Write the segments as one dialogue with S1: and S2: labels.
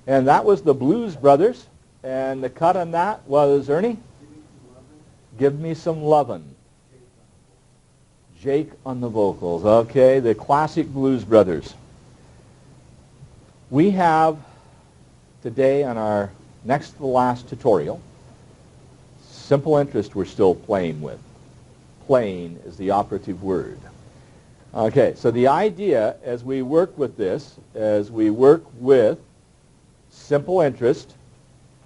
S1: And that was the Blues Brothers. And the cut on that was, Ernie? Give Me Some Lovin'. Jake on the vocals. Okay, the classic Blues Brothers. We have today on our next to the last tutorial, simple interest we're still playing with. Playing is the operative word. Okay, so the idea as we work with this, as we work with simple interest,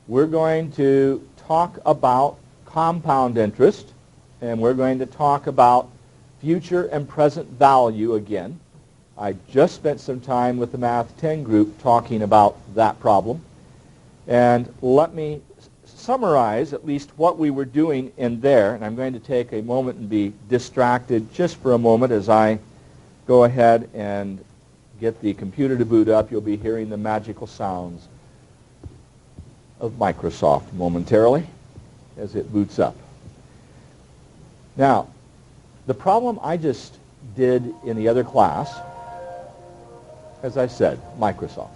S1: we're going to talk about compound interest, and we're going to talk about future and present value again. I just spent some time with the Math 10 group talking about that problem. And let me summarize at least what we were doing in there, and I'm going to take a moment and be distracted just for a moment as I go ahead and get the computer to boot up. You'll be hearing the magical sounds of Microsoft momentarily as it boots up. Now, the problem I just did in the other class, as I said, Microsoft.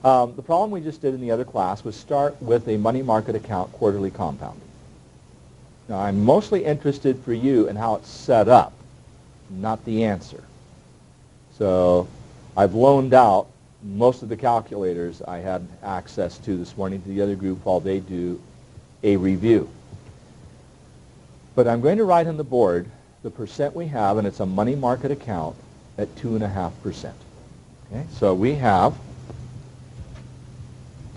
S1: The problem we just did in the other class was start with a money market account quarterly compounding. Now, I'm mostly interested for you in how it's set up, not the answer. So I've loaned out most of the calculators I had access to this morning to the other group while they do a review. But I'm going to write on the board the percent we have, and it's a money market account at 2.5%. Okay, so we have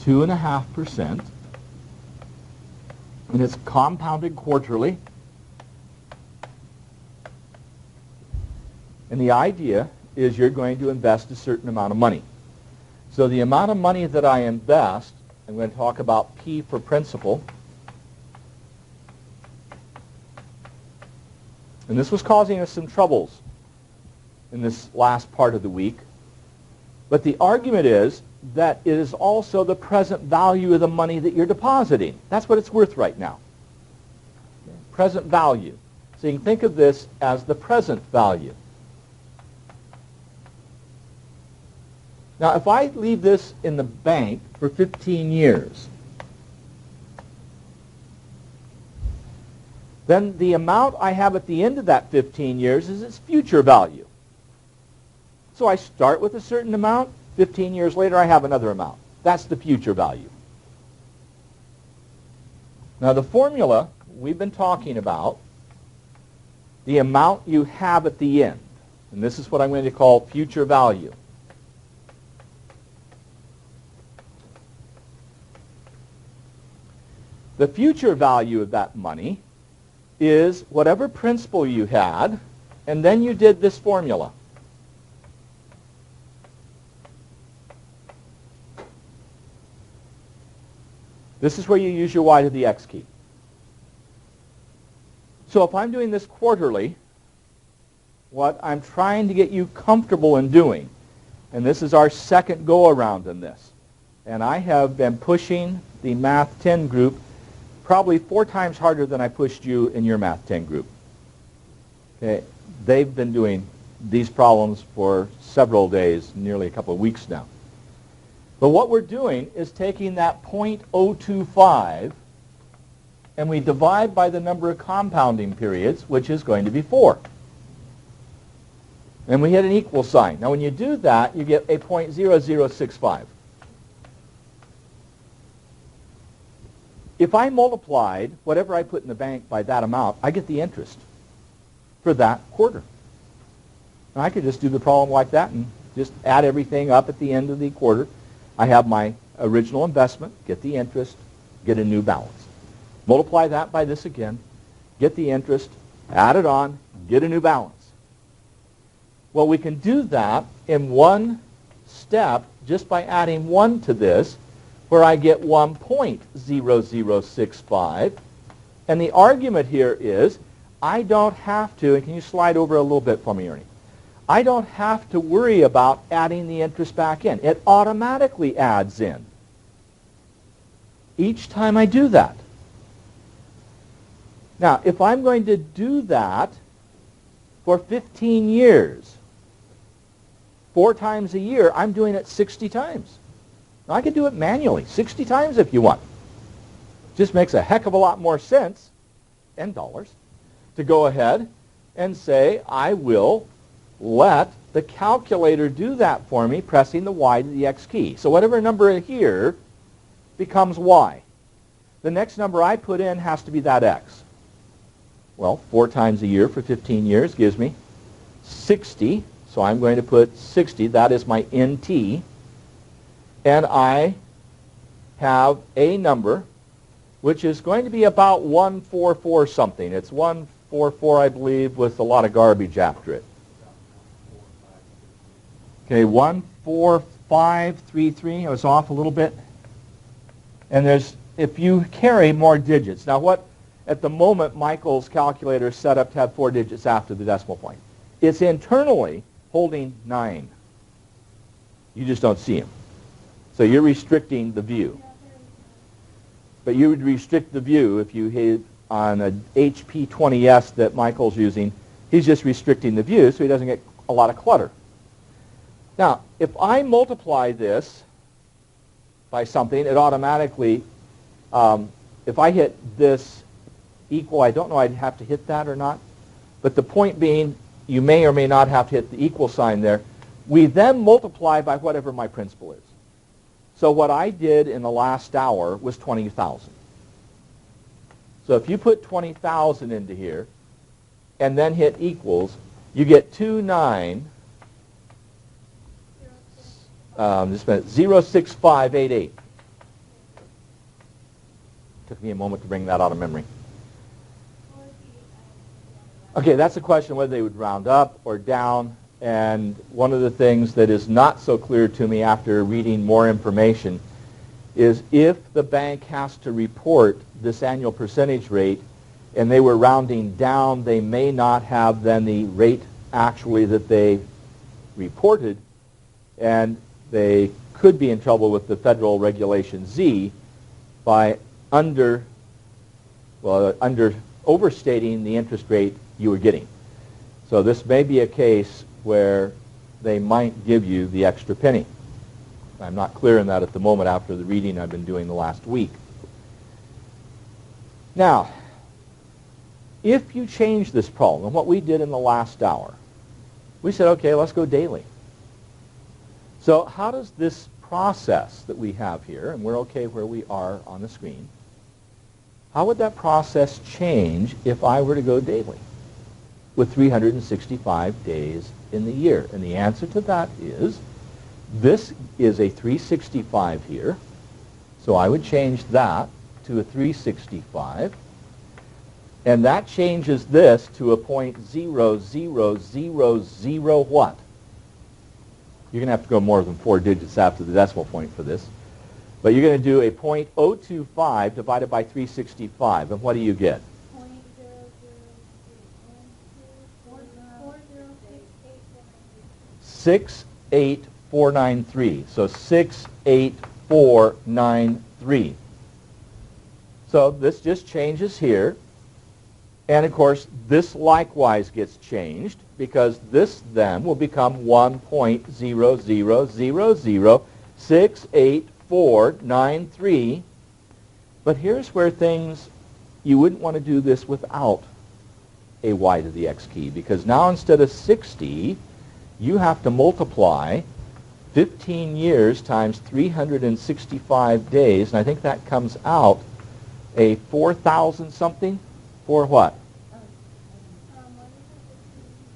S1: 2.5%, and it's compounded quarterly. And the idea is you're going to invest a certain amount of money. So the amount of money that I invest, I'm going to talk about P for principal. And this was causing us some troubles in this last part of the week. But the argument is that it is also the present value of the money that you're depositing. That's what it's worth right now. Present value. So you can think of this as the present value. Now, if I leave this in the bank for 15 years, then the amount I have at the end of that 15 years is its future value. So I start with a certain amount. 15 years later, I have another amount. That's the future value. Now, the formula we've been talking about, the amount you have at the end, and this is what I'm going to call future value. The future value of that money is whatever principal you had, and then you did this formula. This is where you use your y to the x key. So if I'm doing this quarterly, what I'm trying to get you comfortable in doing, and this is our second go-around in this, and I have been pushing the Math 10 group probably 4 times harder than I pushed you in your Math 10 group. Okay. They've been doing these problems for several days, nearly a couple of weeks now. But what we're doing is taking that 0.025 and we divide by the number of compounding periods, which is going to be 4. And we hit an equal sign. Now when you do that, you get a 0.0065. If I multiplied whatever I put in the bank by that amount, I get the interest for that quarter. And I could just do the problem like that and just add everything up at the end of the quarter. I have my original investment, get the interest, get a new balance. Multiply that by this again, get the interest, add it on, get a new balance. Well, we can do that in one step just by adding 1 to this, where I get 1.0065. And the argument here is I don't have to, and can you slide over a little bit for me, Ernie? I don't have to worry about adding the interest back in. It automatically adds in each time I do that. Now, if I'm going to do that for 15 years, 4 times a year, I'm doing it 60 times. Now, I could do it manually 60 times if you want. Just makes a heck of a lot more sense, and dollars, to go ahead and say, I will let the calculator do that for me, pressing the Y to the X key. So whatever number here becomes Y. The next number I put in has to be that X. Well, 4 times a year for 15 years gives me 60. So I'm going to put 60. That is my NT. And I have a number which is going to be about 144 something. It's 144, I believe, with a lot of garbage after it. Okay, 14533. I was off a little bit. And there's, if you carry more digits. Now what, at the moment, Michael's calculator is set up to have 4 digits after the decimal point. It's internally holding 9. You just don't see them. So you're restricting the view. But you would restrict the view if you hit on a HP 20S that Michael's using. He's just restricting the view so he doesn't get a lot of clutter. Now, if I multiply this by something, it automatically, if I hit this equal, I don't know I'd have to hit that or not, but the point being, you may or may not have to hit the equal sign there. We then multiply by whatever my principal is. So what I did in the last hour was 20,000. So if you put 20,000 into here and then hit equals, you get 06588. Took me a moment to bring that out of memory. Okay, that's a question whether they would round up or down. And one of the things that is not so clear to me after reading more information is if the bank has to report this annual percentage rate and they were rounding down, they may not have then the rate actually that they reported, and they could be in trouble with the federal regulation Z by overstating the interest rate you were getting. So this may be a case where they might give you the extra penny. I'm not clear on that at the moment after the reading I've been doing the last week. Now, if you change this problem, what we did in the last hour, we said, okay, let's go daily. So how does this process that we have here, and we're okay where we are on the screen, how would that process change if I were to go daily with 365 days in the year? And the answer to that is, this is a 365 here, so I would change that to a 365, and that changes this to a .0000 what? You're going to have to go more than 4 digits after the decimal point for this, but you're going to do a .025 divided by 365, and what do you get? 68493. So 68493. So this just changes here. And of course, this likewise gets changed because this then will become 1.0000688493. But here's where things, you wouldn't want to do this without a y to the x key, because now instead of 60, you have to multiply 15 years times 365 days, and I think that comes out a 4,000 something for what?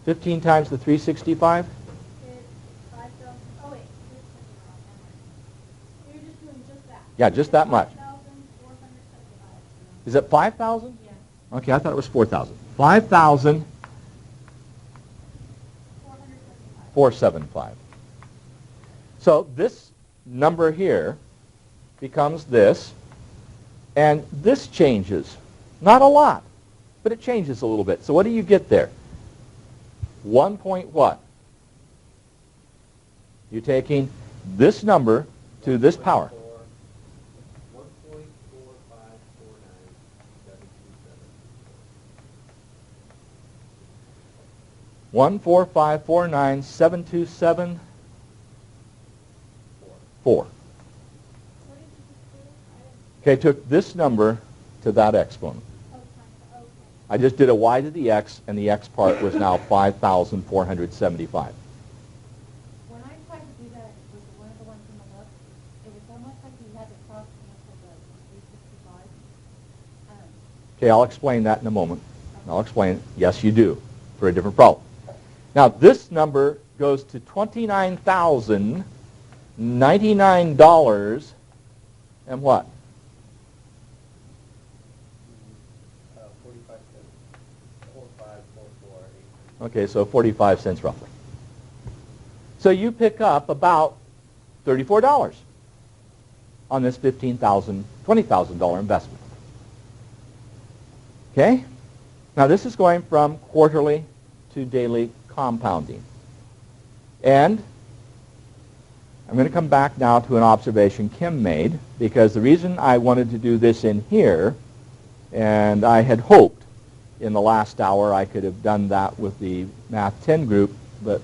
S1: 15 times the 365? Yeah, just that much. Is it 5,000? Yeah. Okay, I thought it was 4,000. 5,000. 475. So this number here becomes this, and this changes. Not a lot, but it changes a little bit. So what do you get there? 1 point what? You're taking this number to this power. 1.4549727. 4. Okay, I took this number to that exponent. I just did a y to the x, and the x part was now 5,475.
S2: When I tried to do that with one of the ones in the book, it was almost like you had to cross cancel the 365.
S1: Okay, I'll explain that in a moment. I'll explain it. Yes, you do, for a different problem. Now, this number goes to $29,099 and what?
S3: 45 cents. 4544.
S1: Okay, so 45 cents roughly. So you pick up about $34 on this $20,000 investment. Okay? Now this is going from quarterly to daily compounding. And I'm going to come back now to an observation Kim made, because the reason I wanted to do this in here, and I had hoped in the last hour I could have done that with the Math 10 group, but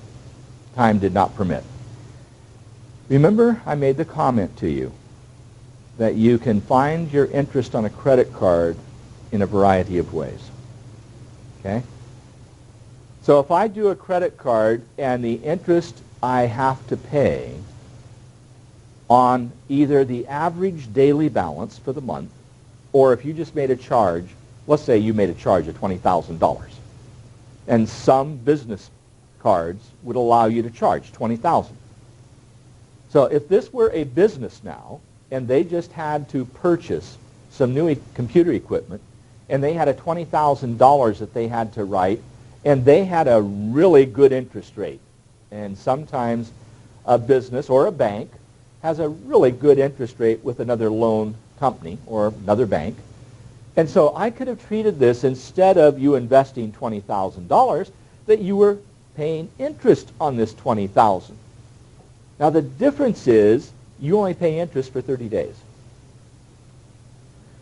S1: time did not permit. Remember, I made the comment to you that you can find your interest on a credit card in a variety of ways. Okay? So if I do a credit card and the interest I have to pay on either the average daily balance for the month, or if you just made a charge, let's say you made a charge of $20,000, and some business cards would allow you to charge $20,000. So if this were a business now, and they just had to purchase some new computer equipment, and they had a $20,000 that they had to write, and they had a really good interest rate, and sometimes a business or a bank has a really good interest rate with another loan company or another bank. And so I could have treated this, instead of you investing $20,000, that you were paying interest on this $20,000. Now the difference is you only pay interest for 30 days.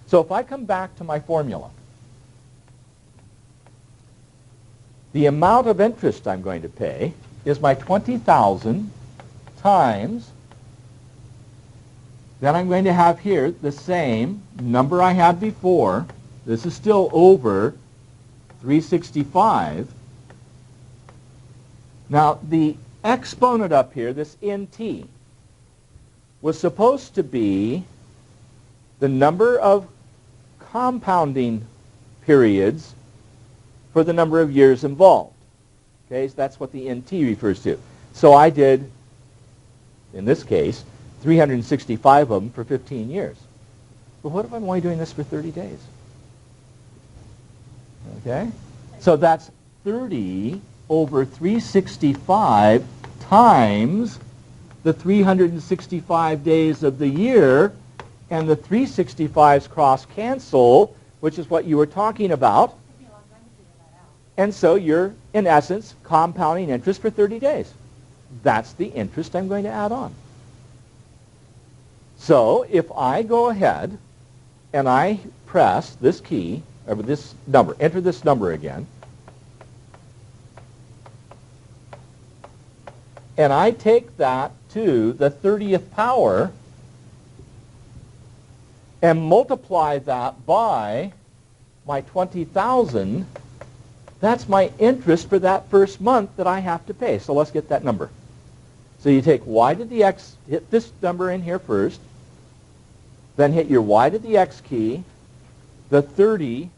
S1: So if I come back to my formula, the amount of interest I'm going to pay is my 20,000 times, then I'm going to have here the same number I had before. This is still over 365. Now, the exponent up here, this nt, was supposed to be the number of compounding periods for the number of years involved. Okay, so that's what the nt refers to. So I did, in this case, 365 of them for 15 years. But what if I'm only doing this for 30 days? Okay? So that's 30 over 365 times the 365 days of the year, and the 365s cross-cancel, which is what you were talking about. And so you're, in essence, compounding interest for 30 days. That's the interest I'm going to add on. So if I go ahead and I press this key, or this number, enter this number again, and I take that to the 30th power and multiply that by my 20,000, that's my interest for that first month that I have to pay. So let's get that number. So you take y to the x, hit this number in here first, then hit your y to the x key, the 30,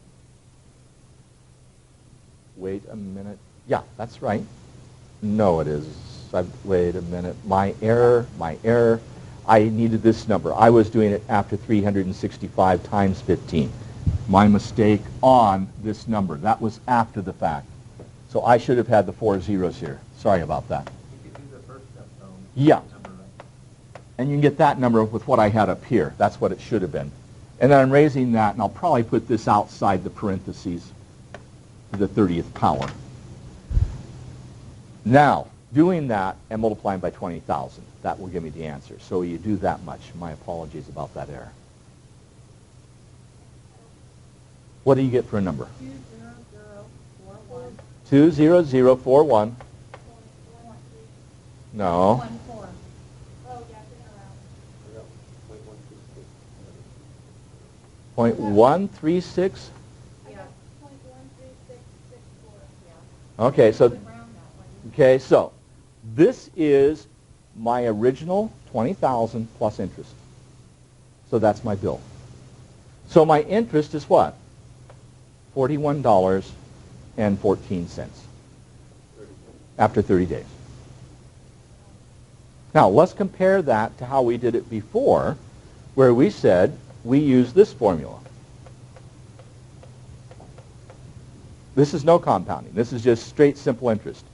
S1: wait a minute, yeah, that's right. No, it is. Wait a minute, my error, I needed this number. I was doing it after 365 times 15. My mistake on this number. That was after the fact. So I should have had the 4 zeros here. Sorry about that.
S3: You could do the first step, though.
S1: Yeah.
S3: Number right.
S1: And you can get that number with what I had up here. That's what it should have been. And then I'm raising that, and I'll probably put this outside the parentheses to the 30th power. Now, doing that and multiplying by 20,000, that will give me the answer. So you do that much. My apologies about that error. What do you get for a number?
S2: 20041.
S1: 20041. No.
S2: 14. Oh, yeah,
S1: .136.
S2: Yeah. 0.13664.
S1: Okay, so
S2: Round that one.
S1: okay, so this is my original 20,000 plus interest. So that's my bill. So my interest is what? $41.14 after 30 days. Now, let's compare that to how we did it before, where we said we use this formula. This is no compounding. This is just straight simple interest.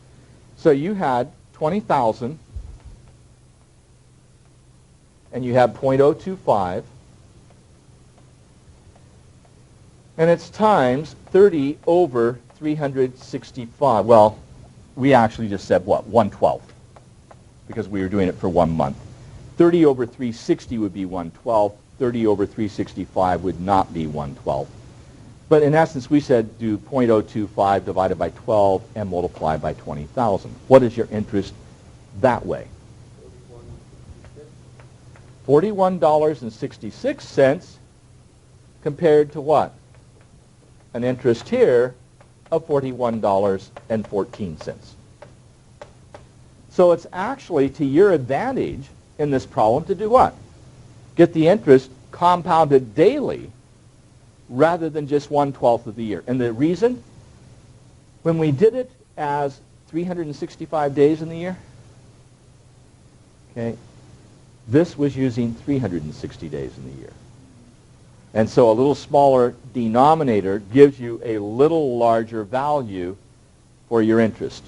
S1: So you had 20,000 and you have .025, and it's times 30 over 365. Well, we actually just said what? 1/12, because we were doing it for 1 month. 30 over 360 would be 1/12. 30 over 365 would not be 1/12. But in essence, we said do .025 divided by 12 and multiply by 20,000. What is your interest that way? $41.66 compared to what? An interest here of $41.14. So it's actually to your advantage in this problem to do what? Get the interest compounded daily rather than just 1/12 of the year. And the reason? When we did it as 365 days in the year, okay, this was using 360 days in the year. And so a little smaller denominator gives you a little larger value for your interest.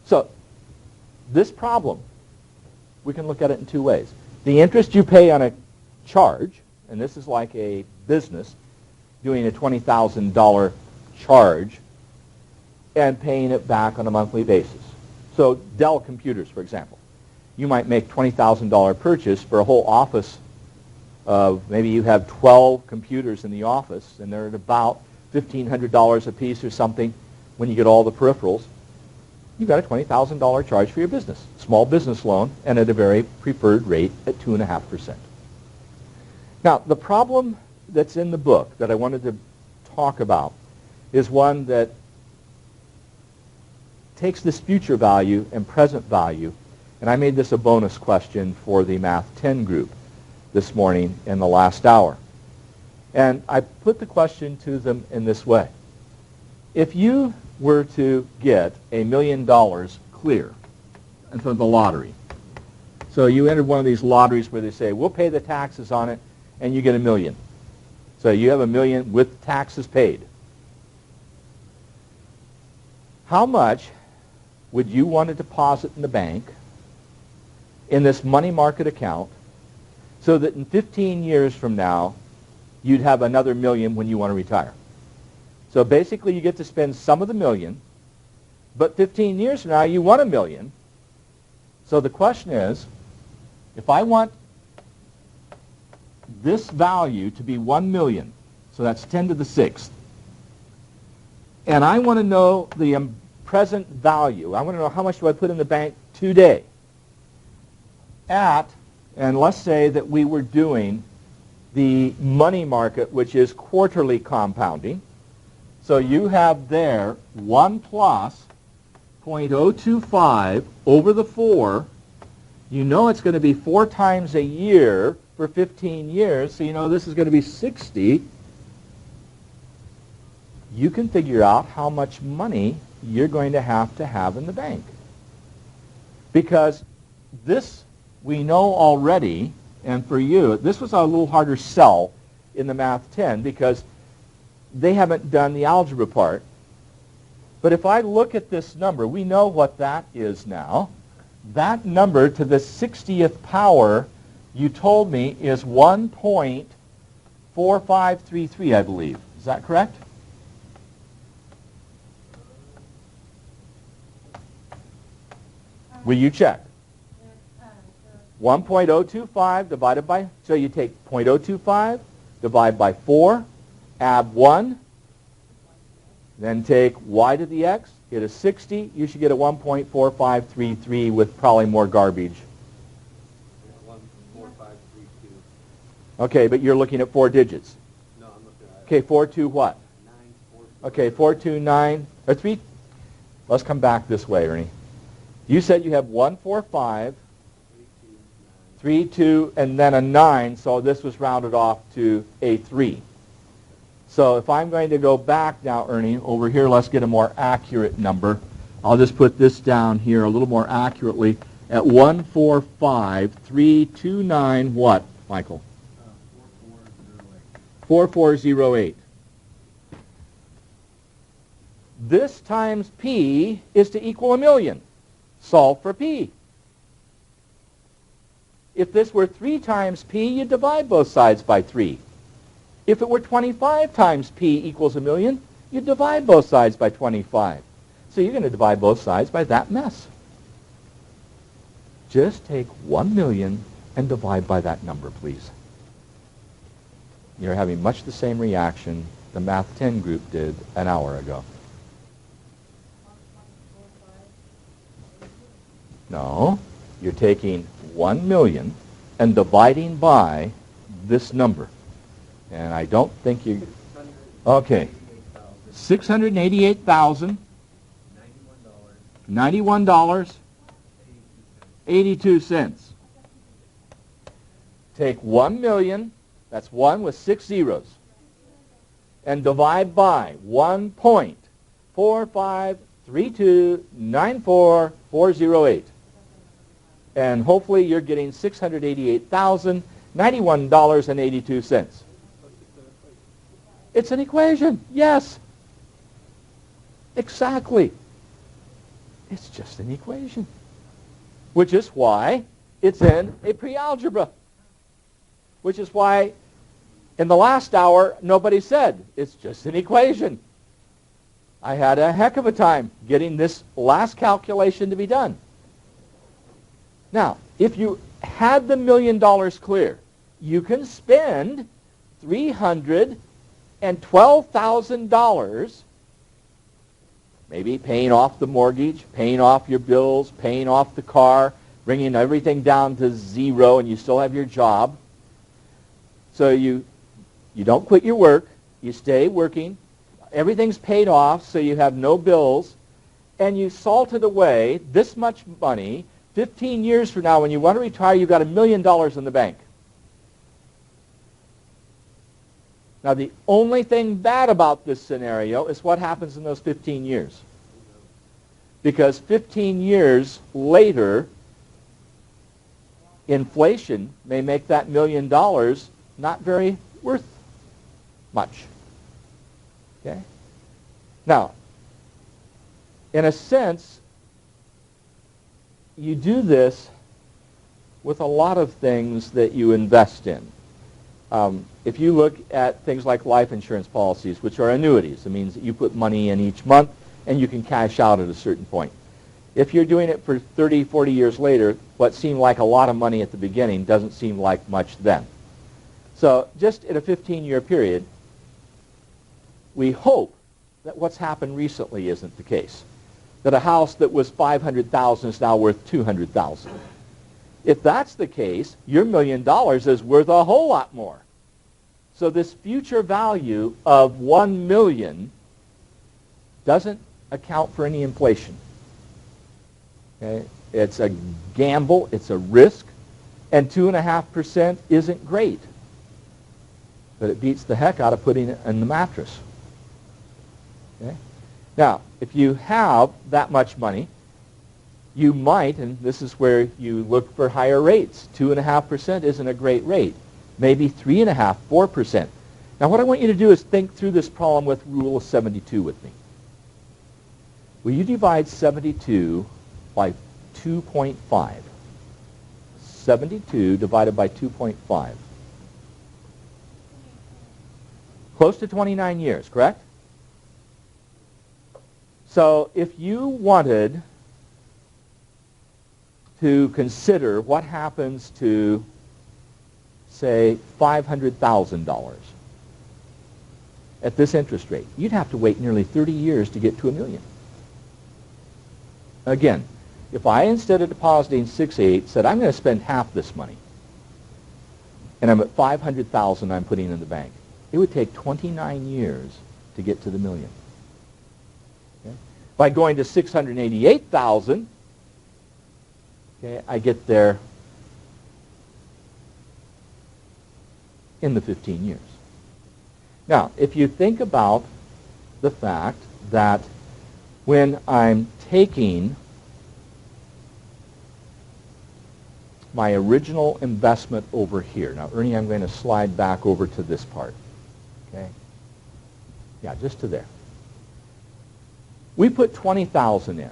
S1: So this problem, we can look at it in two ways. The interest you pay on a charge, and this is like a business doing a $20,000 charge and paying it back on a monthly basis. So Dell Computers, for example. You might make $20,000 purchase for a whole office of, maybe you have 12 computers in the office, and they're at about $1,500 a piece or something when you get all the peripherals. You've got a $20,000 charge for your business, small business loan, and at a very preferred rate at 2.5%. Now, the problem that's in the book that I wanted to talk about is one that takes this future value and present value, and I made this a bonus question for the Math 10 group this morning in the last hour. And I put the question to them in this way. If you were to get $1 million clear for the lottery, so you entered one of these lotteries where they say, we'll pay the taxes on it, and you get $1 million. So you have $1 million with taxes paid. How much would you want to deposit in the bank in this money market account so that in 15 years from now, you'd have another $1 million when you want to retire? So basically, you get to spend some of the $1 million, but 15 years from now, you want $1 million. So the question is, if I want this value to be 1 million, so that's 10 to the 6th, and I want to know the present value. I want to know how much do I put in the bank today at, and let's say that we were doing the money market, which is quarterly compounding. So you have there 1 plus 0.025 over the 4. You know it's going to be 4 times a year for 15 years, so you know this is going to be 60. You can figure out how much money you're going to have in the bank. Because this we know already, and for you, this was a little harder sell in the Math 10 because they haven't done the algebra part. But if I look at this number, we know what that is now. That number to the 60th power, you told me, is 1.4533, I believe. Is that correct? Will you check? 1.025 divided by, so you take 0.025, divide by 4, add 1, then take y to the x, get a 60. You should get a 1.4533 with probably more garbage.
S3: 1.4532.
S1: Okay, but you're looking at 4 digits.
S3: No, I'm
S1: Okay, 42 what? Okay, 429, or 3. Let's come back this way, Ernie. You said you have 145, 3, 2, and then a 9, so this was rounded off to a 3. So if I'm going to go back now, Ernie, over here, let's get a more accurate number. I'll just put this down here a little more accurately at 145, 329, what, Michael? 4408. This times P is to equal 1,000,000. Solve for P. If this were 3 times P, you divide both sides by 3. If it were 25 times P equals 1,000,000, you divide both sides by 25. So you're going to divide both sides by that mess. Just take 1,000,000 and divide by that number, please. You're having much the same reaction the Math 10 group did an hour ago. No, you're taking 1,000,000 and dividing by this number. And I don't think you... Okay. $688,000. $91.82. Take 1,000,000, that's 1 with 6 zeros, and divide by 1.453294408. And hopefully you're getting $688,091.82. It's an equation, yes. Exactly. It's just an equation. Which is why it's in a pre-algebra. Which is why in the last hour nobody said it's just an equation. I had a heck of a time getting this last calculation to be done. Now, if you had the $1,000,000 clear, you can spend $312,000 maybe paying off the mortgage, paying off your bills, paying off the car, bringing everything down to 0, and you still have your job. So you don't quit your work. You stay working. Everything's paid off, so you have no bills. And you salted away this much money. 15 years from now, when you want to retire, you've got $1,000,000 in the bank. Now, the only thing bad about this scenario is what happens in those 15 years. Because 15 years later, inflation may make that $1,000,000 not very worth much. Okay? Now, in a sense, you do this with a lot of things that you invest in. If you look at things like life insurance policies, which are annuities, it means that you put money in each month and you can cash out at a certain point. If you're doing it for 30, 40 years later, what seemed like a lot of money at the beginning doesn't seem like much then. So just in a 15-year period, we hope that what's happened recently isn't the case. That a house that was $500,000 is now worth $200,000. If that's the case, your $1,000,000 is worth a whole lot more. So this future value of $1,000,000 doesn't account for any inflation. Okay? It's a gamble, it's a risk, and 2.5% isn't great. But it beats the heck out of putting it in the mattress. Okay? Now, if you have that much money, you might, and this is where you look for higher rates. 2.5% isn't a great rate. Maybe 3.5%, 4%. Now, what I want you to do is think through this problem with Rule of 72 with me. Will you divide 72 by 2.5? 72 divided by 2.5. Close to 29 years, correct? So if you wanted to consider what happens to, say, $500,000 at this interest rate, you'd have to wait nearly 30 years to get to $1,000,000. Again, if I, instead of depositing 6/8, said I'm going to spend half this money, and I'm at $500,000 I'm putting in the bank, it would take 29 years to get to the million. Okay? By going to 688,000, okay, I get there in the 15 years. Now, if you think about the fact that when I'm taking my original investment over here. Now, Ernie, I'm going to slide back over to this part. Okay? Yeah, just to there. We put 20,000 in.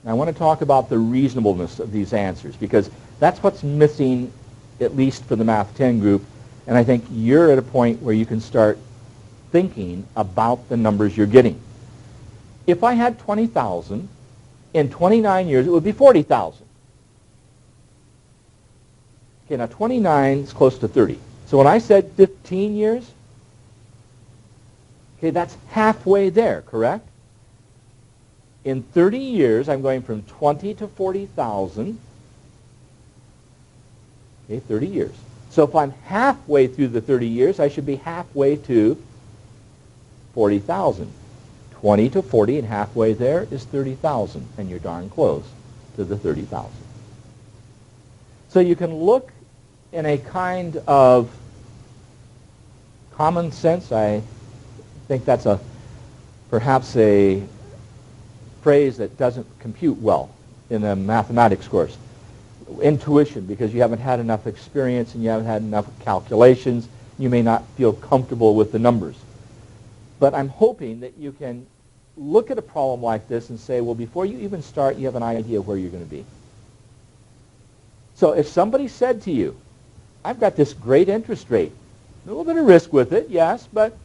S1: Now, I want to talk about the reasonableness of these answers because that's what's missing, at least for the Math 10 group, and I think you're at a point where you can start thinking about the numbers you're getting. If I had 20,000, in 29 years, it would be 40,000. Okay, now 29 is close to 30. So when I said 15 years, okay, that's halfway there, correct? In 30 years, I'm going from 20 to 40,000. Okay, 30 years. So if I'm halfway through the 30 years, I should be halfway to 40,000. 20 to 40 and halfway there is 30,000, and you're darn close to the 30,000. So you can look in a kind of common sense. I think that's perhaps a phrase that doesn't compute well in a mathematics course. Intuition, because you haven't had enough experience and you haven't had enough calculations. You may not feel comfortable with the numbers. But I'm hoping that you can look at a problem like this and say, well, before you even start, you have an idea of where you're going to be. So if somebody said to you, I've got this great interest rate, a little bit of risk with it, yes, but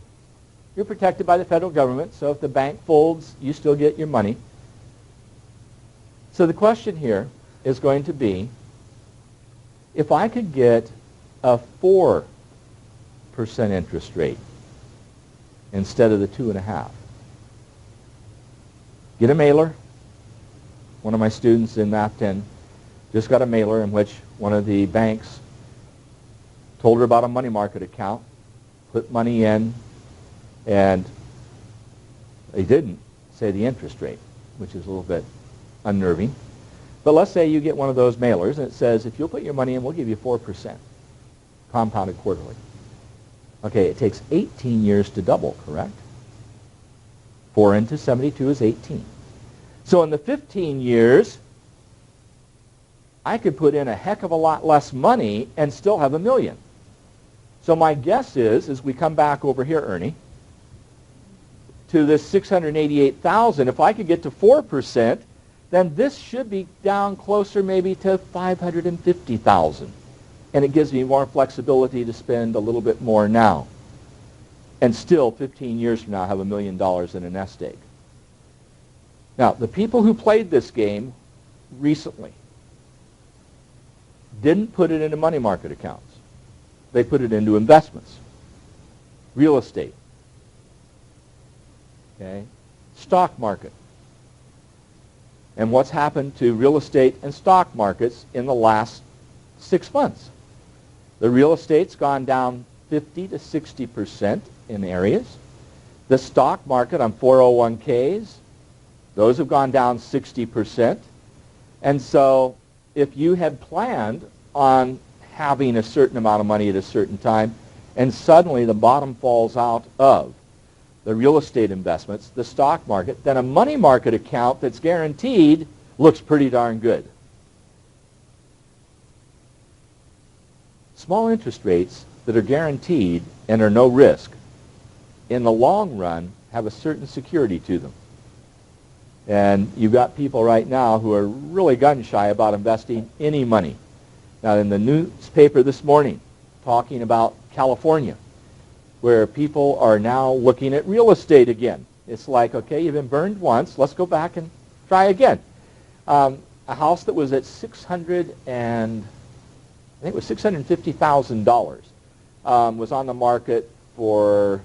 S1: you're protected by the federal government, so if the bank folds, you still get your money. So the question here is going to be, if I could get a 4% interest rate instead of the 2.5%. Get a mailer. One of my students in Math 10 just got a mailer in which one of the banks told her about a money market account, put money in, and they didn't say the interest rate, which is a little bit unnerving. But let's say you get one of those mailers and it says, if you'll put your money in, we'll give you 4%, compounded quarterly. Okay, it takes 18 years to double, correct? 4 into 72 is 18. So in the 15 years, I could put in a heck of a lot less money and still have $1 million. So my guess is, as we come back over here, Ernie, to this 688,000, if I could get to 4%, then this should be down closer maybe to 550,000. And it gives me more flexibility to spend a little bit more now. And still, 15 years from now, have $1 million in a nest egg. Now, the people who played this game recently didn't put it into money market accounts. They put it into investments, real estate, okay, stock market. And what's happened to real estate and stock markets in the last 6 months? The real estate's gone down 50 to 60% in areas. The stock market on 401ks, those have gone down 60%. And so if you had planned on having a certain amount of money at a certain time, and suddenly the bottom falls out of the real estate investments, the stock market, then a money market account that's guaranteed looks pretty darn good. Small interest rates that are guaranteed and are no risk, in the long run, have a certain security to them. And you've got people right now who are really gun-shy about investing any money. Now, in the newspaper this morning, talking about California, where people are now looking at real estate again. It's like, okay, you've been burned once, let's go back and try again. A house that was at $650,000 was on the market for,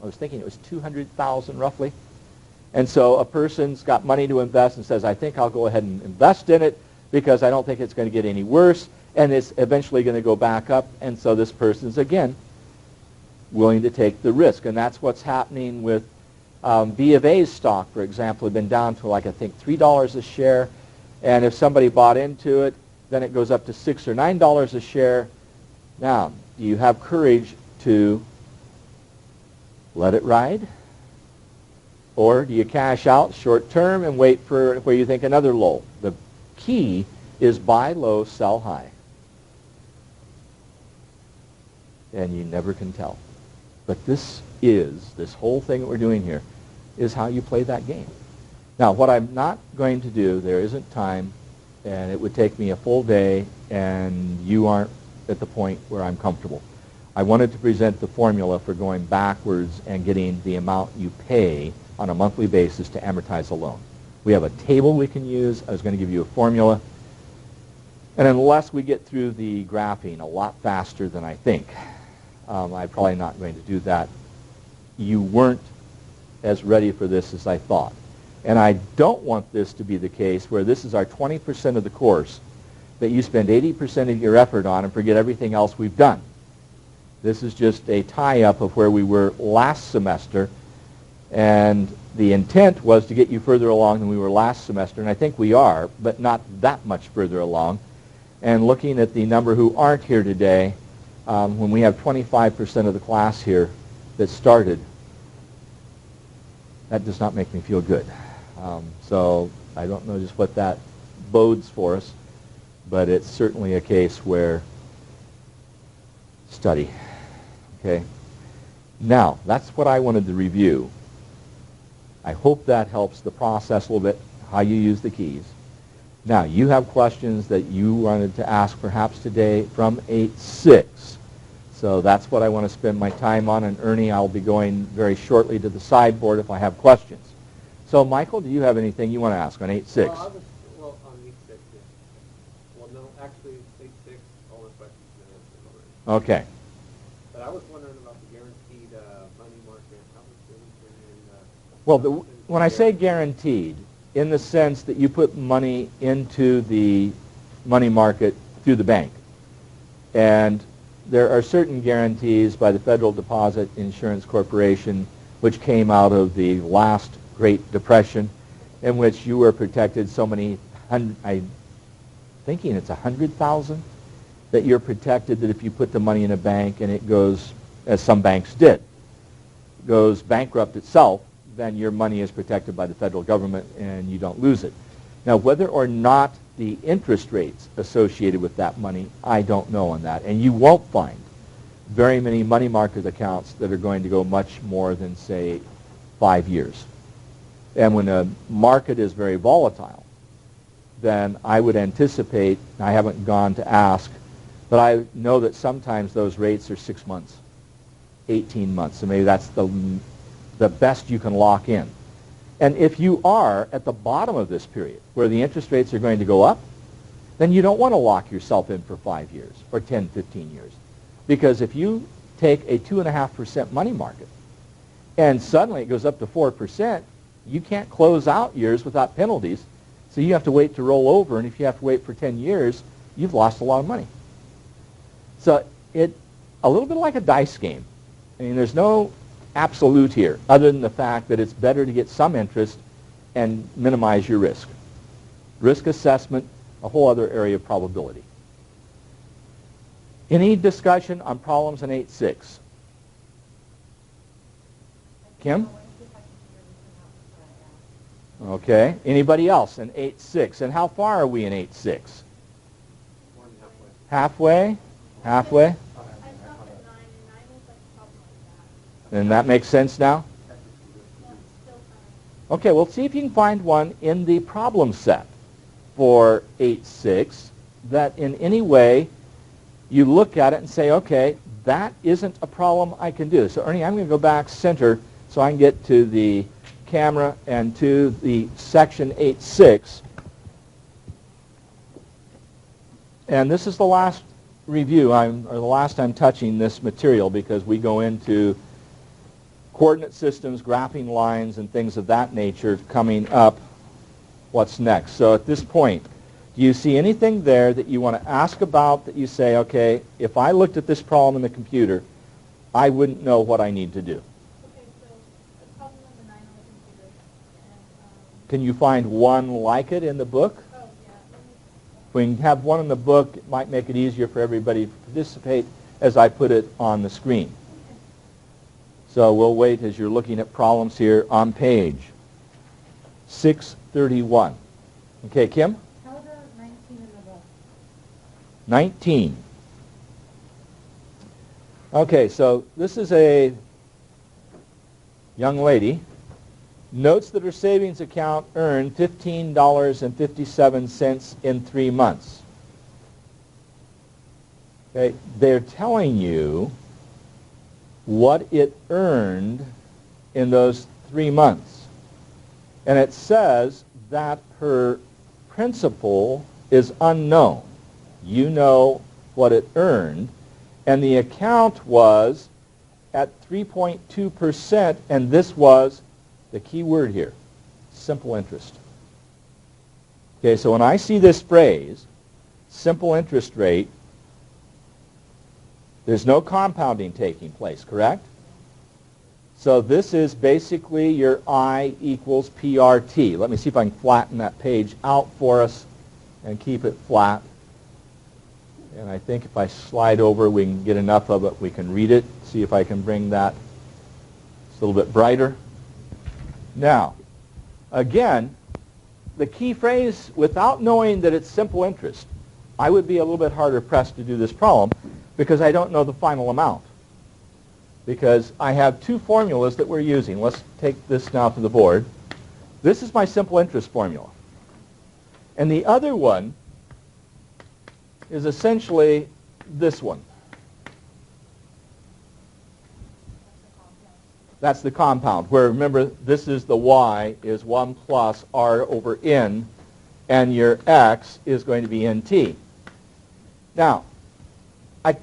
S1: I was thinking it was $200,000 roughly. And so a person's got money to invest and says, I think I'll go ahead and invest in it because I don't think it's going to get any worse, and it's eventually going to go back up. And so this person's, again, willing to take the risk. And that's what's happening with B of A's stock, for example, had been down to like I think $3 a share. And if somebody bought into it, then it goes up to $6 or $9 a share. Now, do you have courage to let it ride? Or do you cash out short term and wait for where you think another low? The key is buy low, sell high. And you never can tell. But this whole thing that we're doing here, is how you play that game. Now, what I'm not going to do, there isn't time, and it would take me a full day, and you aren't at the point where I'm comfortable. I wanted to present the formula for going backwards and getting the amount you pay on a monthly basis to amortize a loan. We have a table we can use. I was going to give you a formula. And unless we get through the graphing a lot faster than I think, I'm probably not going to do that. You weren't as ready for this as I thought. And I don't want this to be the case where this is our 20% of the course that you spend 80% of your effort on and forget everything else we've done. This is just a tie-up of where we were last semester, and the intent was to get you further along than we were last semester, and I think we are, but not that much further along. And looking at the number who aren't here today, when we have 25% of the class here that started, that does not make me feel good. So I don't know just what that bodes for us, but it's certainly a case where study. Okay? Now, that's what I wanted to review. I hope that helps the process a little bit, how you use the keys. Now, you have questions that you wanted to ask perhaps today from 8-6. So that's what I want to spend my time on. And Ernie, I'll be going very shortly to the sideboard if I have questions. So, Michael, do you have anything you want to ask on 8-6?
S3: Well, on 8-6, yeah. Well, no, actually, 8-6, all the questions have been answered already.
S1: Okay.
S3: But I was wondering about the guaranteed money market. How much the return
S1: Well, when I say guaranteed, in the sense that you put money into the money market through the bank. And there are certain guarantees by the Federal Deposit Insurance Corporation, which came out of the last Great Depression, in which you were protected so many, I'm thinking it's 100,000, that you're protected that if you put the money in a bank and it goes, as some banks did, goes bankrupt itself, then your money is protected by the federal government and you don't lose it. Now, whether or not the interest rates associated with that money, I don't know on that. And you won't find very many money market accounts that are going to go much more than, say, 5 years. And when a market is very volatile, then I would anticipate, I haven't gone to ask, but I know that sometimes those rates are 6 months, 18 months. So maybe that's the best you can lock in. And if you are at the bottom of this period where the interest rates are going to go up, then you don't want to lock yourself in for 5 years or 10, 15 years. Because if you take a 2.5% money market and suddenly it goes up to 4%, you can't close out years without penalties. So you have to wait to roll over, and if you have to wait for 10 years, you've lost a lot of money. So it's a little bit like a dice game. I mean, there's no absolute here, other than the fact that it's better to get some interest and minimize your risk. Risk assessment, a whole other area of probability. Any discussion on problems in 8-6? Kim? Okay. Anybody else in 8-6? And how far are we in 8-6?
S3: More than halfway.
S1: Halfway? Halfway?
S2: I stopped at 9, and 9 was like something like that.
S1: And that makes sense now?
S2: Well, it's still kind
S1: Okay, well, see if you can find one in the problem set for 8-6 that in any way you look at it and say, okay, that isn't a problem I can do. So, Ernie, I'm going to go back center so I can get to the camera and to the section 8-6. And this is the last review, or the last I'm touching this material, because we go into coordinate systems, graphing lines, and things of that nature coming up. What's next? So at this point, do you see anything there that you want to ask about that you say, okay, if I looked at this problem in the computer, I wouldn't know what I need to do.
S2: Okay, so problem number 9 on the computer. And,
S1: Can you find one like it in the book?
S2: oh, yeah.
S1: If we can have one in the book, it might make it easier for everybody to participate as I put it on the screen. So we'll wait as you're looking at problems here on page 631. Okay, Kim?
S2: How about 19 in the book?
S1: 19. Okay, so this is a young lady. Notes that her savings account earned $15.57 in 3 months. Okay, they're telling you what it earned in those 3 months. And it says that her principal is unknown. You know what it earned. And the account was at 3.2%, and this was the key word here, simple interest. Okay, so when I see this phrase, simple interest rate, there's no compounding taking place, correct? So this is basically your I equals PRT. Let me see if I can flatten that page out for us and keep it flat. And I think if I slide over, we can get enough of it, we can read it. See if I can bring that just a little bit brighter. Now, again, the key phrase, without knowing that it's simple interest, I would be a little bit harder pressed to do this problem because I don't know the final amount. Because I have two formulas that we're using. Let's take this now to the board. This is my simple interest formula. And the other one is essentially this one. That's the compound, where remember this is the y is 1 plus r over n, and your x is going to be nt. Now, I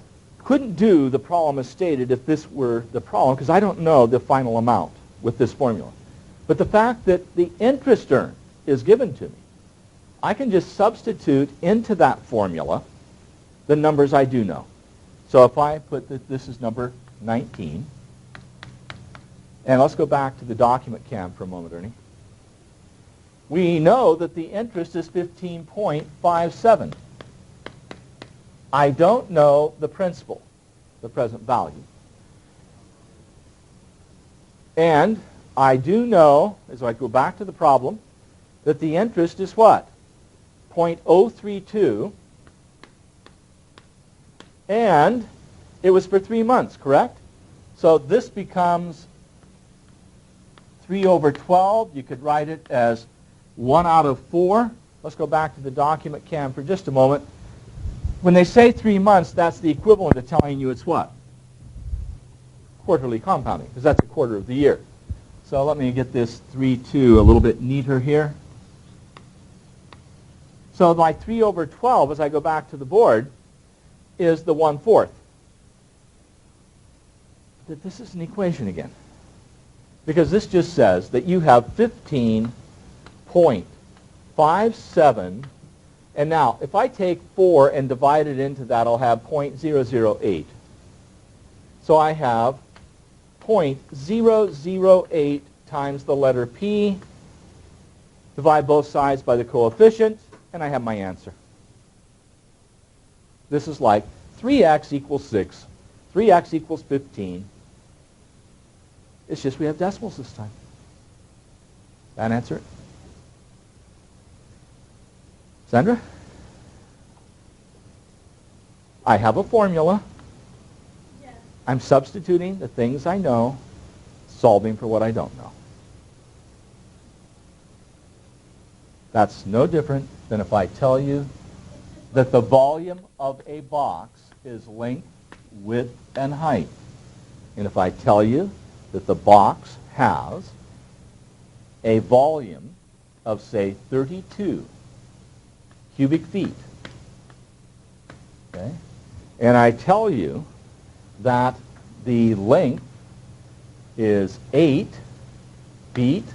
S1: couldn't do the problem as stated if this were the problem, because I don't know the final amount with this formula. But the fact that the interest earned is given to me, I can just substitute into that formula the numbers I do know. So if I put that this is number 19, and let's go back to the document cam for a moment, Ernie. We know that the interest is 15.57. I don't know the principal, the present value. And I do know, as I go back to the problem, that the interest is what? 0.032. And it was for 3 months, correct? So this becomes 3 over 12. You could write it as 1 out of 4. Let's go back to the document cam for just a moment. When they say 3 months, that's the equivalent of telling you it's what? Quarterly compounding, because that's a quarter of the year. So let me get this 3-2 a little bit neater here. So my 3 over 12, as I go back to the board, is the 1/4. That this is an equation again. Because this just says that you have 15.57, and now if I take 4 and divide it into that, I'll have 0.008. So I have 0.008 times the letter P, divide both sides by the coefficient, and I have my answer. This is like 3x equals 6, 3x equals 15. It's just we have decimals this time. That answer it? Sandra? I have a formula.
S2: Yes.
S1: I'm substituting the things I know, solving for what I don't know. That's no different than if I tell you that the volume of a box is length, width, and height. And if I tell you that the box has a volume of, say, 32 cubic feet, okay, and I tell you that the length is 8 feet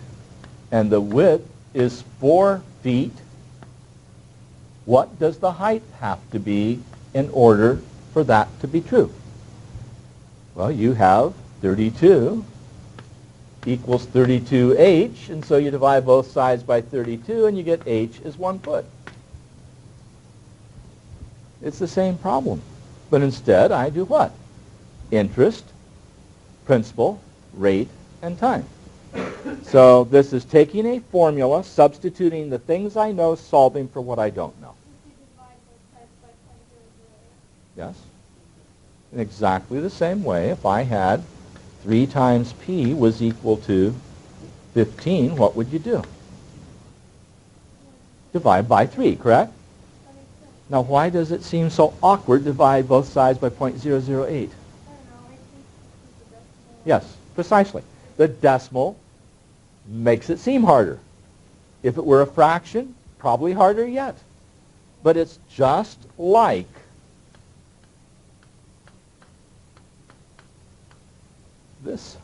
S1: and the width is 4 feet, what does the height have to be in order for that to be true? Well, you have 32 equals 32h, and so you divide both sides by 32, and you get h is 1 foot. It's the same problem. But instead, I do what? Interest, principal, rate, and time. So this is taking a formula, substituting the things I know, solving for what I don't know. Yes? In exactly the same way, if I had 3 times p was equal to 15, what would you do? Divide by 3, correct? Now, why does it seem so awkward to divide both sides by .008? Yes, precisely. The decimal makes it seem harder. If it were a fraction, probably harder yet. But it's just like this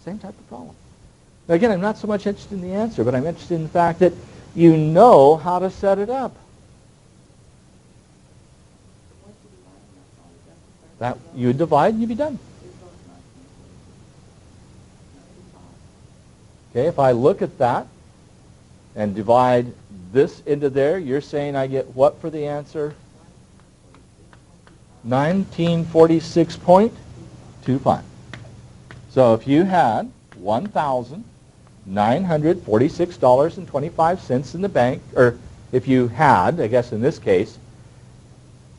S1: same type of problem. Now, again, I'm not so much interested in the answer, but I'm interested in the fact that you know how to set it up. That you divide and you'd be done. Okay, if I look at that and divide this into there, you're saying I get what for the answer? 1946.25. So if you had $1,946.25 in the bank, or if you had, I guess in this case,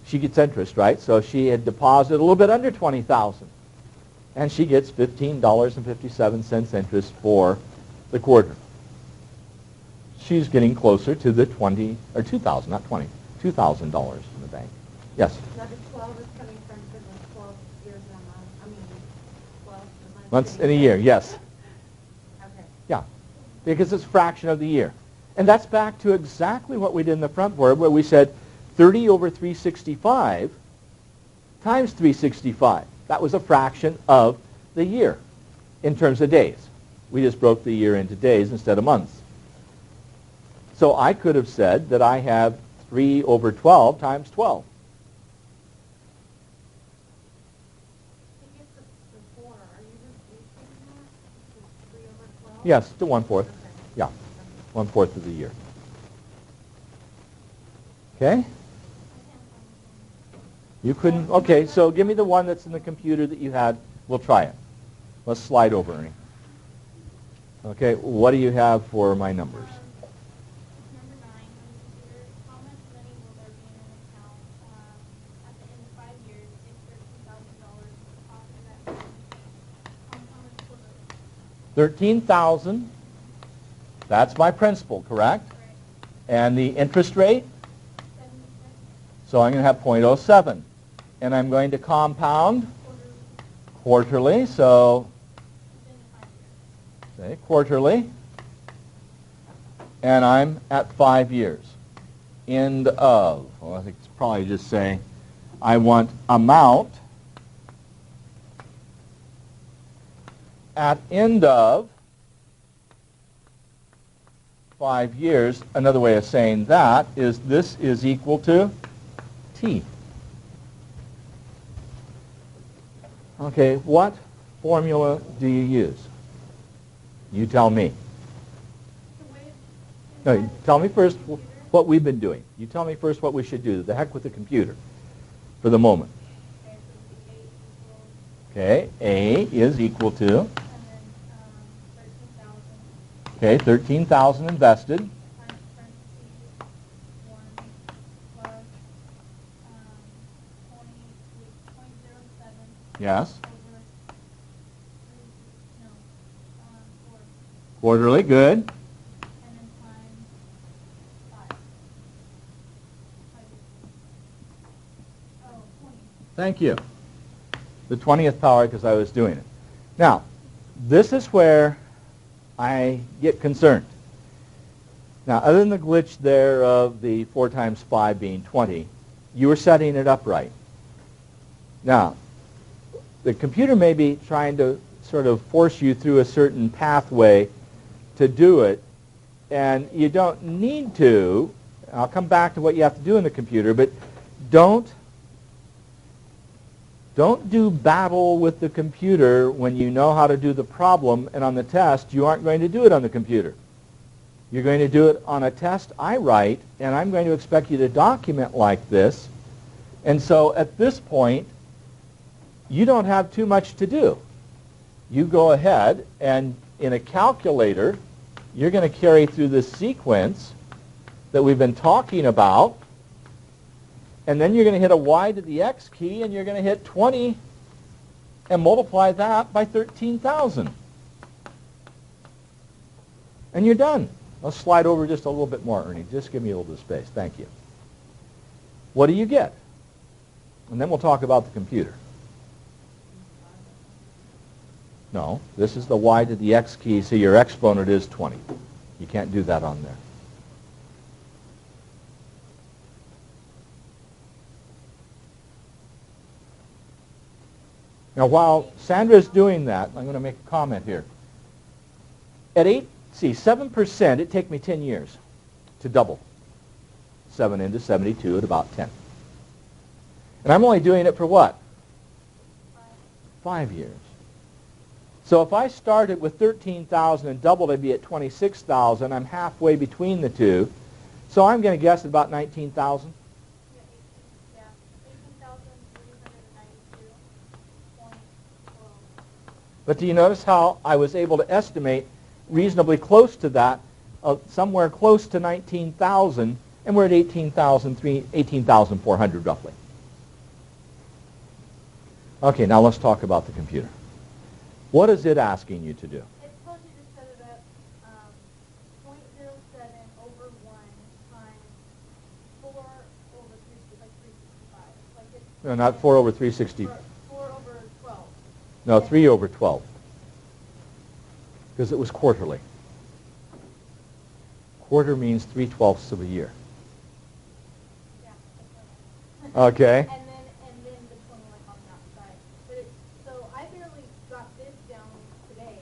S1: she gets interest, right? So she had deposited a little bit under $20,000, and she gets $15.57 interest for the quarter. She's getting closer to the $2,000, not 20, $2,000 in the bank. Yes.
S2: Now the 12 is coming from the 12 years in a month. I mean, 12
S1: Months in a year. Yes.
S2: Okay.
S1: Yeah, because it's a fraction of the year, and that's back to exactly what we did in the front board, where we said 30 over 365 times 365. That was a fraction of the year in terms of days. We just broke the year into days instead of months. So I could have said that I have 3 over 12 times 12.
S2: I think it's the 4. Are you reducing that to 3 over 12?
S1: Yes, to 1/4.
S2: Okay.
S1: Yeah, 1/4 of the year. Okay? You couldn't? Okay, so give me the one that's in the computer that you had. We'll try it. Let's slide over, Ernie. Okay, what do you have for my numbers?
S2: Number 9 on the computer. How much money will there be in an account at the end of 5 years if $13,000 deposited at compounded quarterly?
S1: 13,000. That's my principal, correct?
S2: Right.
S1: And the interest rate?
S2: 7%.
S1: So I'm going to have .07. And I'm going to compound quarterly, so say quarterly. And I'm at 5 years. End of. Well, I think it's probably just say I want amount at end of 5 years. Another way of saying that is this is equal to T. Okay, what formula do you use? You tell me. No, you tell me first what we've been doing. You tell me first what we should do. The heck with the computer for the moment. Okay, A is equal to, okay, 13,000 invested. Yes. Quarterly, good.
S2: And then times 5. Oh, 20.
S1: Thank you. The 20th power because I was doing it. Now, this is where I get concerned. Now, other than the glitch there of the 4 times 5 being 20, you were setting it up right. Now, the computer may be trying to sort of force you through a certain pathway to do it, and you don't need to. I'll come back to what you have to do in the computer, but don't Don't do battle with the computer when you know how to do the problem, and on the test you aren't going to do it on the computer. You're going to do it on a test I write, and I'm going to expect you to document like this. And so at this point, you don't have too much to do. You go ahead, and in a calculator, you're going to carry through this sequence that we've been talking about, and then you're going to hit a y to the x key, and you're going to hit 20 and multiply that by 13,000. And you're done. Let's slide over just a little bit more, Ernie. Just give me a little bit of space. Thank you. What do you get? And then we'll talk about the computer. No, this is the y to the x key, so your exponent is 20. You can't do that on there. Now, while Sandra's doing that, I'm going to make a comment here. At 7%, it'd take me 10 years to double 7 into 72 at about 10. And I'm only doing it for what? 5 years. So if I started with 13,000 and doubled, I'd be at 26,000. I'm halfway between the two. So I'm going to guess at about 19,000.
S2: Yeah, 18,392.12.
S1: But do you notice how I was able to estimate reasonably close to that, somewhere close to 19,000, and we're at 18,400 roughly. Okay, now let's talk about the computer. What is it asking you to do?
S2: It tells you to set it up 0.07 over 1 times 4 over 365. Like it's
S1: No, not 4 over 360.
S2: 4 over 12.
S1: No, 3 over 12. Because it was quarterly. Quarter means 3/12 of a year.
S2: Yeah. That's right.
S1: Okay.
S2: And then the 20 like on that side. But so I barely got this down today,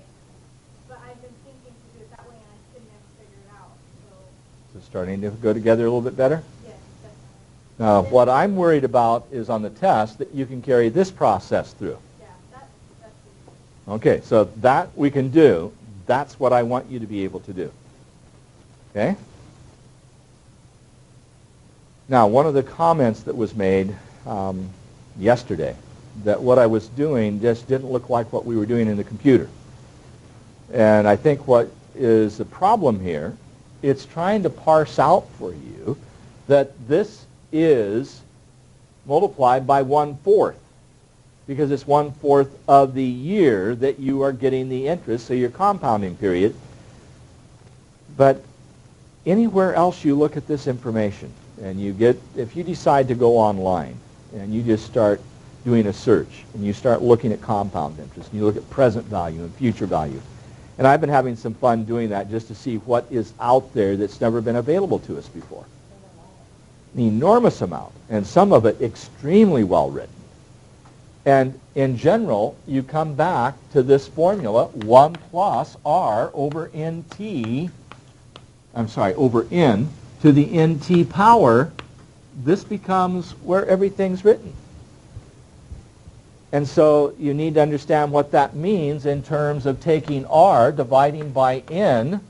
S2: but I've been thinking to do it that way, and I couldn't ever figure it out. So
S1: Is it starting to go together a little bit better?
S2: yes, definitely.
S1: Now, what I'm worried about is on the test that you can carry this process through.
S2: Yeah, that's good.
S1: Okay, so that we can do. That's what I want you to be able to do. Okay? Now, one of the comments that was made yesterday, that what I was doing just didn't look like what we were doing in the computer. And I think what is the problem here, it's trying to parse out for you that this is multiplied by 1/4. Because it's 1/4 of the year that you are getting the interest, so your compounding period. But anywhere else you look at this information, and you get, if you decide to go online, and you just start doing a search, and you start looking at compound interest, and you look at present value and future value, and I've been having some fun doing that just to see what is out there that's never been available to us before. An enormous amount, and some of it extremely well written. And in general, you come back to this formula, 1 plus r over nt, over n to the nt power. This becomes where everything's written. And so you need to understand what that means in terms of taking r, dividing by n,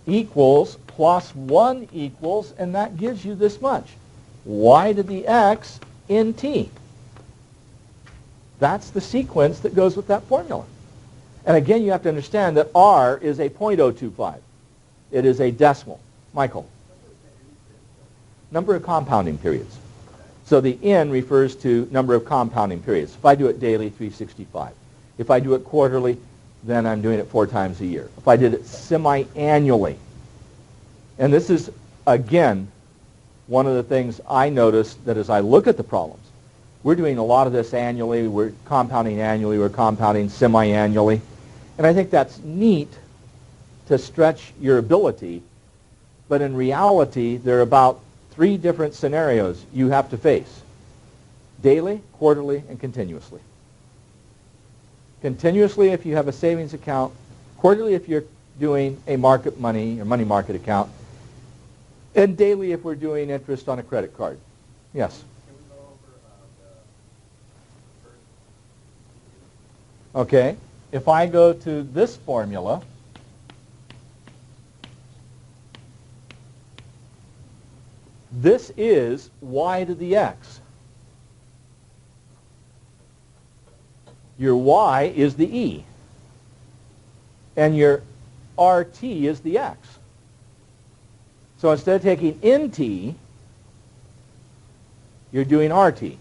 S1: equals plus 1 equals, and that gives you this much. Y to the x nt. That's the sequence that goes with that formula. And again, you have to understand that r is a 0.025. It is a decimal. Michael? Number of compounding periods. So the n refers to number of compounding periods. If I do it daily, 365. If I do it quarterly, then I'm doing it 4 times a year. If I did it semi-annually. And this is, again, one of the things I noticed that as I look at the problems, we're doing a lot of this annually. We're compounding annually. We're compounding semi-annually. And I think that's neat to stretch your ability. But in reality, there are about 3 different scenarios you have to face. Daily, quarterly, and continuously. Continuously if you have a savings account. Quarterly if you're doing a market money or money market account. And daily if we're doing interest on a credit card. Yes? Okay, if I go to this formula, this is y to the x. Your y is the e, and your RT is the x. So instead of taking NT, you're doing RT,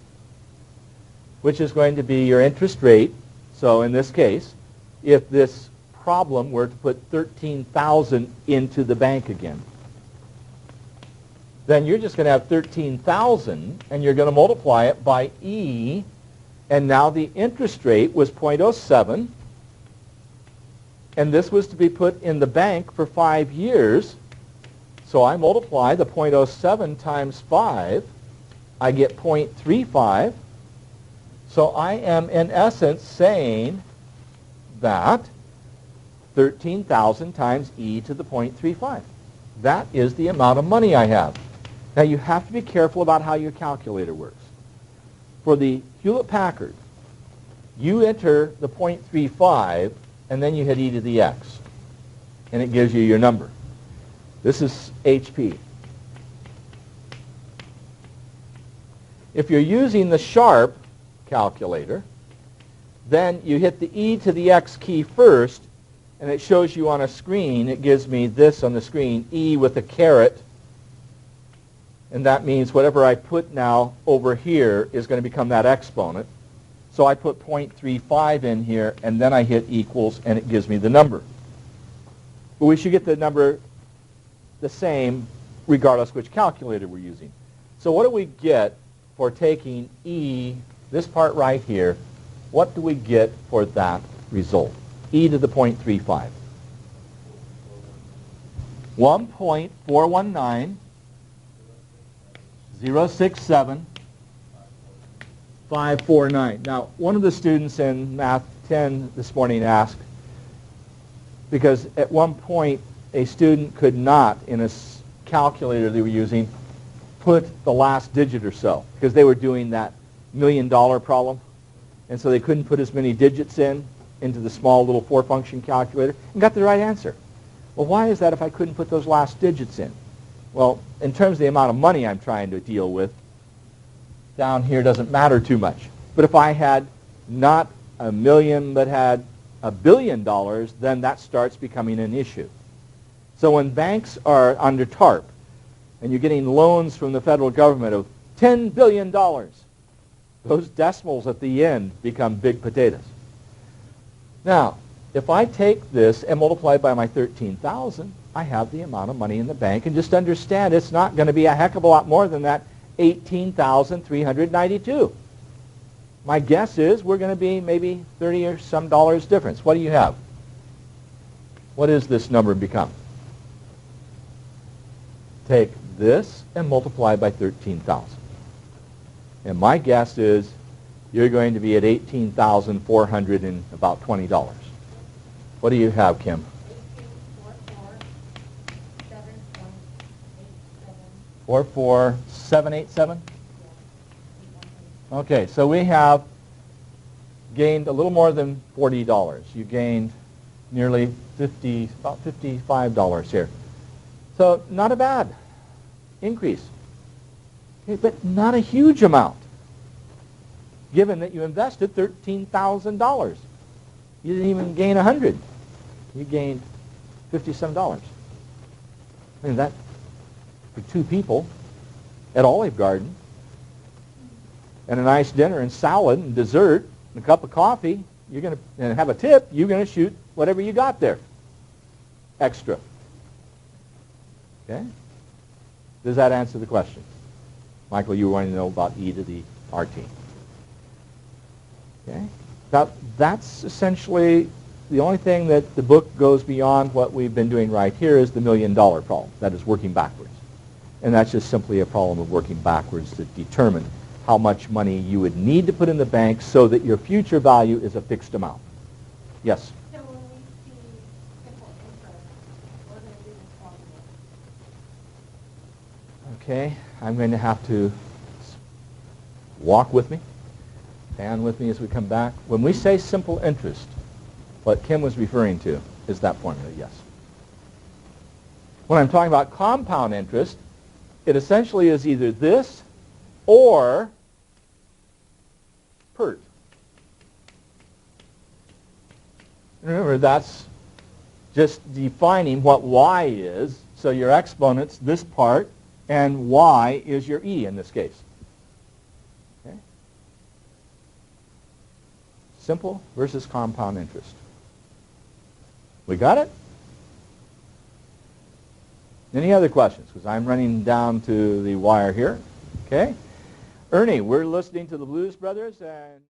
S1: which is going to be your interest rate. So in this case, if this problem were to put $13,000 into the bank again, then you're just going to have $13,000, and you're going to multiply it by E, and now the interest rate was 0.07, and this was to be put in the bank for 5 years. So I multiply the 0.07 times 5, I get 0.35. So I am, in essence, saying that 13,000 times e to the 0.35. That is the amount of money I have. Now, you have to be careful about how your calculator works. For the Hewlett-Packard, you enter the 0.35, and then you hit e to the x, and it gives you your number. This is HP. If you're using the Sharp calculator, then you hit the e to the x key first, and it shows you on a screen. It gives me this on the screen, e with a caret, and that means whatever I put now over here is going to become that exponent. So I put 0.35 in here, and then I hit equals, and it gives me the number. But we should get the number the same regardless which calculator we're using. So what do we get for taking e, this part right here? What do we get for that result? E to the 0.35. 1.419 067 549. Now, one of the students in Math 10 this morning asked, because at one point a student could not, in a calculator they were using, put the last digit or so, because they were doing that $1 million problem, and so they couldn't put as many digits into the small little 4-function calculator, and got the right answer. Well, why is that if I couldn't put those last digits in? Well, in terms of the amount of money I'm trying to deal with, down here doesn't matter too much. But if I had not $1 million but had $1 billion, then that starts becoming an issue. So when banks are under TARP and you're getting loans from the federal government of $10 billion, those decimals at the end become big potatoes. Now, if I take this and multiply by my 13,000, I have the amount of money in the bank. And just understand, it's not going to be a heck of a lot more than that 18,392. My guess is we're going to be maybe 30 or some dollars difference. What do you have? What does this number become? Take this and multiply by 13,000. And my guess is you're going to be at $18,400 and about $20. What do you have, Kim? 44787. Okay, so we have gained a little more than $40. You gained nearly about $55 here. So not a bad increase, okay, but not a huge amount, given that you invested $13,000. You didn't even gain $100. You gained $57. I mean, that, for 2 people at Olive Garden, and a nice dinner and salad and dessert and a cup of coffee, you're going to, and have a tip, you're going to shoot whatever you got there extra. Okay? Does that answer the question? Michael, you were wanting to know about e to the RT. Okay? Now, that's essentially the only thing that the book goes beyond what we've been doing right here is the $1 million problem. That is working backwards. And that's just simply a problem of working backwards to determine how much money you would need to put in the bank so that your future value is a fixed amount. Yes?
S2: So when we see simple interest, what is it possible?
S1: Okay, I'm going to have to walk with me. Stand with me as we come back. When we say simple interest, what Kim was referring to is that formula, yes. When I'm talking about compound interest, it essentially is either this or PERT. Remember, that's just defining what y is. So your exponent's this part, and y is your e in this case. Okay? Simple versus compound interest. We got it? Any other questions? Because I'm running down to the wire here. Okay? Ernie, we're listening to the Blues Brothers and...